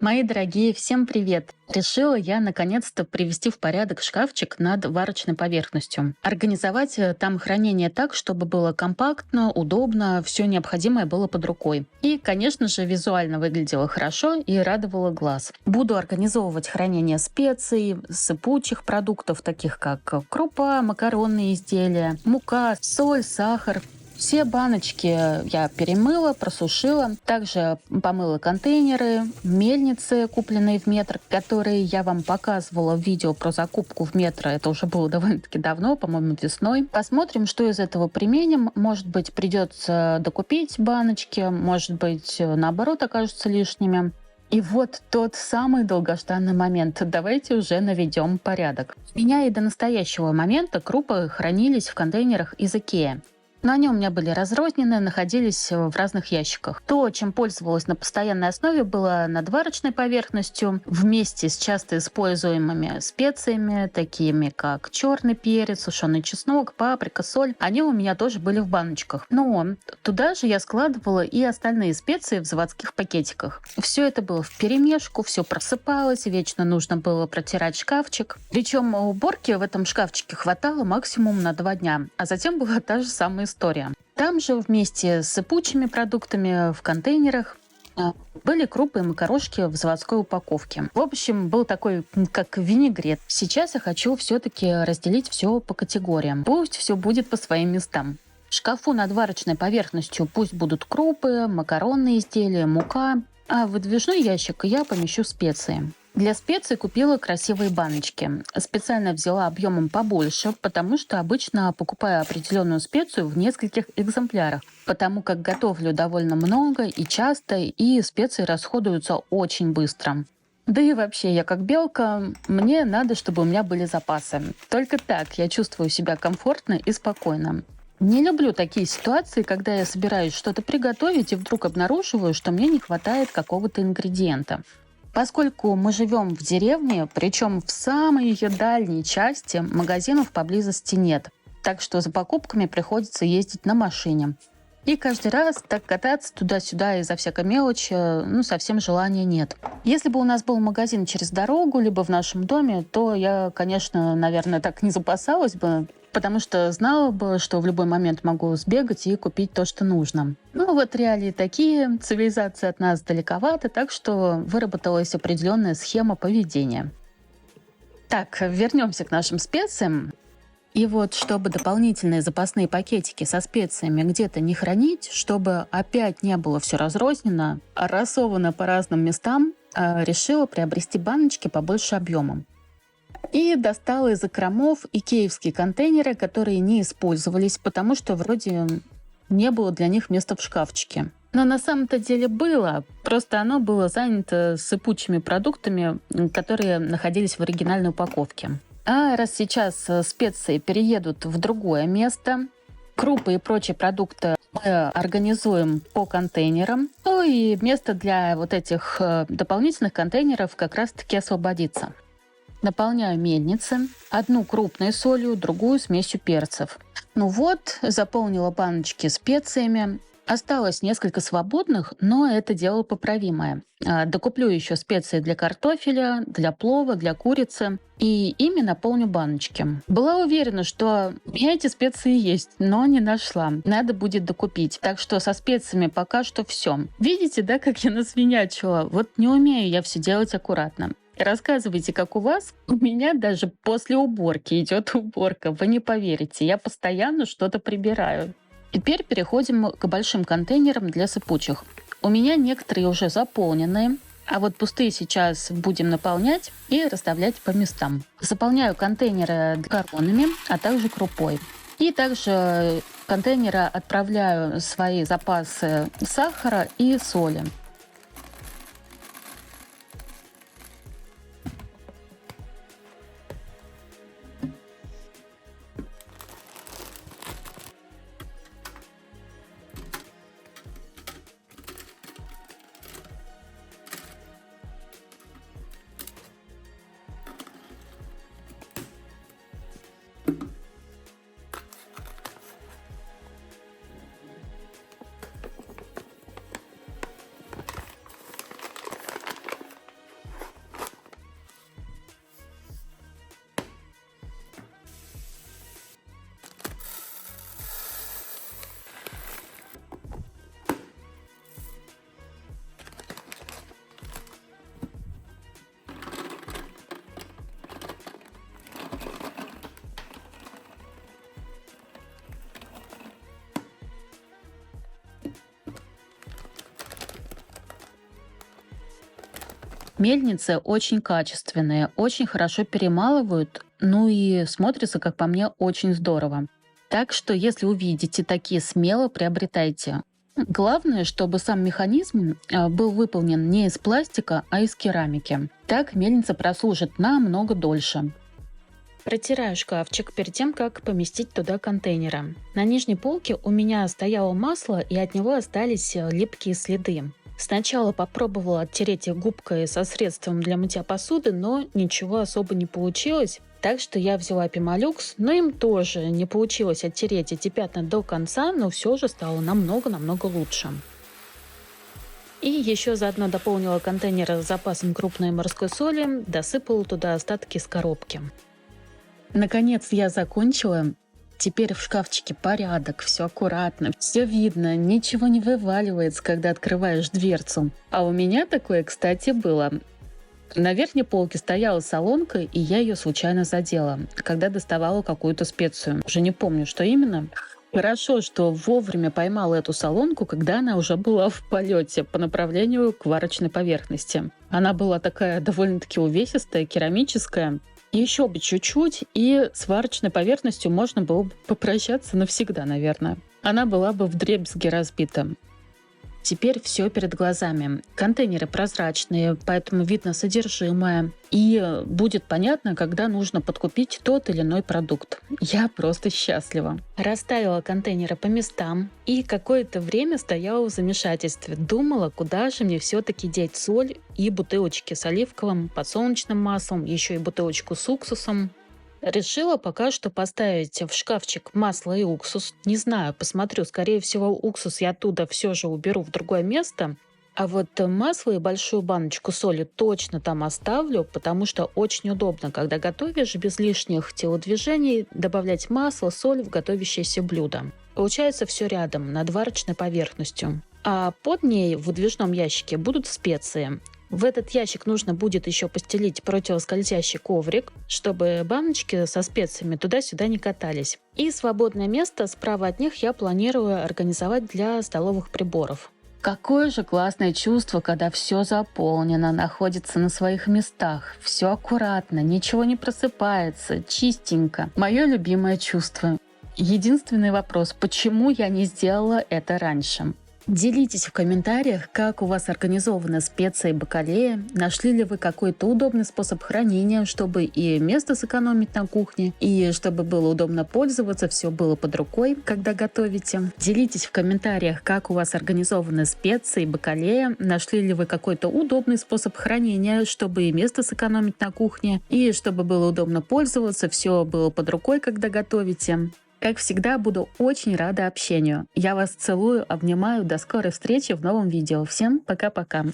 Мои дорогие, всем привет! Решила я наконец-то привести в порядок шкафчик над варочной поверхностью. Организовать там хранение так, чтобы было компактно, удобно, все необходимое было под рукой. И, конечно же, визуально выглядело хорошо и радовало глаз. Буду организовывать хранение специй, сыпучих продуктов, таких как крупа, макаронные изделия, мука, соль, сахар. Все баночки я перемыла, просушила. Также помыла контейнеры, мельницы, купленные в Метро, которые я вам показывала в видео про закупку в Метро. Это уже было довольно-таки давно, по-моему, весной. Посмотрим, что из этого применим. Может быть, придется докупить баночки, может быть, наоборот, окажутся лишними. И вот тот самый долгожданный момент. Давайте уже наведем порядок. У меня и до настоящего момента крупы хранились в контейнерах из Икеа. Но они у меня были разрознены, находились в разных ящиках. То, чем пользовалась на постоянной основе, было над варочной поверхностью вместе с часто используемыми специями, такими как черный перец, сушеный чеснок, паприка, соль. Они у меня тоже были в баночках. Но туда же я складывала и остальные специи в заводских пакетиках. Все это было вперемешку, все просыпалось, вечно нужно было протирать шкафчик. Причем уборки в этом шкафчике хватало максимум на 2 дня. А затем была та же самая история. Там же вместе с сыпучими продуктами в контейнерах были крупы и макарошки в заводской упаковке. В общем, был такой, как винегрет. Сейчас я хочу все-таки разделить все по категориям. Пусть все будет по своим местам. В шкафу над варочной поверхностью пусть будут крупы, макаронные изделия, мука, а в выдвижной ящик я помещу специи. Для специй купила красивые баночки. Специально взяла объемом побольше, потому что обычно покупаю определенную специю в нескольких экземплярах, потому как готовлю довольно много и часто, и специи расходуются очень быстро. Да и вообще, я как белка, мне надо, чтобы у меня были запасы. Только так я чувствую себя комфортно и спокойно. Не люблю такие ситуации, когда я собираюсь что-то приготовить и вдруг обнаруживаю, что мне не хватает какого-то ингредиента. Поскольку мы живем в деревне, причем в самой ее дальней части, магазинов поблизости нет. Так что за покупками приходится ездить на машине. И каждый раз так кататься туда-сюда из-за всякой мелочи, совсем желания нет. Если бы у нас был магазин через дорогу, либо в нашем доме, то я, конечно, наверное, так не запасалась бы, потому что знала бы, что в любой момент могу сбегать и купить то, что нужно. Ну вот реалии такие, цивилизация от нас далековата, так что выработалась определенная схема поведения. Так, вернемся к нашим специям. И вот, чтобы дополнительные запасные пакетики со специями где-то не хранить, чтобы опять не было все разрознено, а рассовано по разным местам, решила приобрести баночки побольше объемом. И достала из закромов икеевские контейнеры, которые не использовались, потому что вроде не было для них места в шкафчике. Но на самом-то деле было, просто оно было занято сыпучими продуктами, которые находились в оригинальной упаковке. А раз сейчас специи переедут в другое место, крупы и прочие продукты мы организуем по контейнерам, то и место для вот этих дополнительных контейнеров как раз-таки освободится. Наполняю мельницы. Одну крупной солью, другую смесью перцев. Ну вот, заполнила баночки специями. Осталось несколько свободных, но это дело поправимое. Докуплю еще специи для картофеля, для плова, для курицы. И ими наполню баночки. Была уверена, что у меня эти специи есть, но не нашла. Надо будет докупить. Так что со специями пока что все. Видите, да, как я насвинячила? Вот не умею я все делать аккуратно. Рассказывайте, как у вас. У меня даже после уборки идет уборка. Вы не поверите, я постоянно что-то прибираю. Теперь переходим к большим контейнерам для сыпучих. У меня некоторые уже заполнены, а вот пустые сейчас будем наполнять и расставлять по местам. Заполняю контейнеры макаронами, а также крупой. И также в контейнеры отправляю свои запасы сахара и соли. Мельницы очень качественные, очень хорошо перемалывают, ну и смотрится, как по мне, очень здорово. Так что, если увидите такие, смело приобретайте. Главное, чтобы сам механизм был выполнен не из пластика, а из керамики. Так мельница прослужит намного дольше. Протираю шкафчик перед тем, как поместить туда контейнеры. На нижней полке у меня стояло масло, и от него остались липкие следы. Сначала попробовала оттереть их губкой со средством для мытья посуды, но ничего особо не получилось. Так что я взяла Пемолюкс, но им тоже не получилось оттереть эти пятна до конца, но все же стало намного-намного лучше. И еще заодно дополнила контейнер с запасом крупной морской соли, досыпала туда остатки из коробки. Наконец я закончила. Теперь в шкафчике порядок, все аккуратно, все видно, ничего не вываливается, когда открываешь дверцу. А у меня такое, кстати, было. На верхней полке стояла солонка, и я ее случайно задела, когда доставала какую-то специю. Уже не помню, что именно. Хорошо, что вовремя поймала эту солонку, когда она уже была в полете по направлению к варочной поверхности. Она была такая довольно-таки увесистая, керамическая. Еще бы чуть-чуть, и с варочной поверхностью можно было бы попрощаться навсегда, наверное. Она была бы вдребезги разбита. Теперь все перед глазами. Контейнеры прозрачные, поэтому видно содержимое. И будет понятно, когда нужно подкупить тот или иной продукт. Я просто счастлива. Расставила контейнеры по местам и какое-то время стояла в замешательстве. Думала, куда же мне все-таки деть соль и бутылочки с оливковым, подсолнечным маслом, еще и бутылочку с уксусом. Решила пока что поставить в шкафчик масло и уксус. Не знаю, посмотрю. Скорее всего, уксус я оттуда все же уберу в другое место. А вот масло и большую баночку соли точно там оставлю, потому что очень удобно, когда готовишь без лишних телодвижений, добавлять масло, соль в готовящееся блюдо. Получается все рядом, над варочной поверхностью. А под ней в выдвижном ящике будут специи. В этот ящик нужно будет еще постелить противоскользящий коврик, чтобы баночки со специями туда-сюда не катались. И свободное место справа от них я планирую организовать для столовых приборов. Какое же классное чувство, когда все заполнено, находится на своих местах, все аккуратно, ничего не просыпается, чистенько. Мое любимое чувство. Единственный вопрос, почему я не сделала это раньше? Делитесь в комментариях, как у вас организованы специи бакалея, нашли ли вы какой-то удобный способ хранения, чтобы и место сэкономить на кухне, и чтобы было удобно пользоваться, все было под рукой, когда готовите. Делитесь в комментариях, как у вас организованы специи бакалея, нашли ли вы какой-то удобный способ хранения, чтобы и место сэкономить на кухне, и чтобы было удобно пользоваться, все было под рукой, когда готовите. Как всегда, буду очень рада общению. Я вас целую, обнимаю. До скорой встречи в новом видео. Всем пока-пока.